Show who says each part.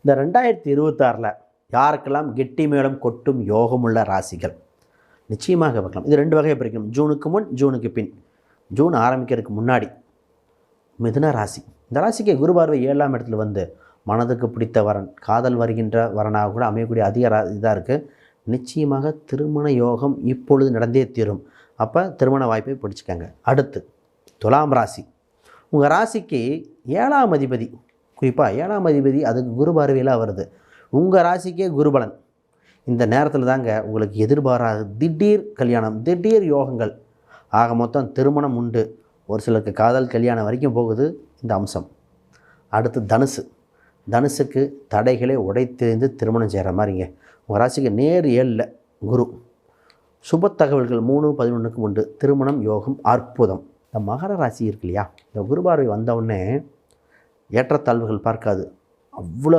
Speaker 1: இந்த 2026 யாருக்கெல்லாம் கெட்டி மேளம் கொட்டும் யோகமுள்ள ராசிகள் நிச்சயமாக பார்க்கலாம். இது 2 வகையை பிரிக்கணும். ஜூனுக்கு முன், ஜூனுக்கு பின். ஜூன் ஆரம்பிக்கிறதுக்கு முன்னாடி மிதுன ராசி. இந்த ராசிக்கு குரு பார்வை 7ஆம் இடத்துல வந்து மனதுக்கு பிடித்த வரன், காதல் வருகின்ற வரனாக கூட அமையக்கூடிய அதிக இதாக இருக்குது. நிச்சயமாக திருமண யோகம் இப்பொழுது நடந்தே தீரும். அப்போ திருமண வாய்ப்பை பிடிச்சிக்கங்க. அடுத்து துலாம் ராசி. உங்கள் ராசிக்கு 7ஆம் அதிபதி, குறிப்பாக 7ஆம் அதிபதி அதுக்கு குரு பார்வையில் வருது. உங்கள் ராசிக்கே குருபலன். இந்த நேரத்தில் தாங்க உங்களுக்கு எதிர்பாராத திடீர் கல்யாணம், திடீர் யோகங்கள், ஆக மொத்தம் திருமணம் உண்டு. ஒரு சிலருக்கு காதல் கல்யாணம் வரைக்கும் போகுது இந்த அம்சம். அடுத்து தனுசு. தனுசுக்கு தடைகளை உடைத்தெறிந்து திருமணம் செய்கிற மாதிரிங்க. உங்கள் ராசிக்கு நேர் 7ல் குரு. சுப தகவல்கள் 3-11க்கு உண்டு. திருமணம் யோகம் அற்புதம். இந்த மகர ராசி இருக்கு இல்லையா, இந்த குரு பார்வை வந்தவுடனே ஏற்றத்தாழ்வுகள் பார்க்காது. அவ்வளோ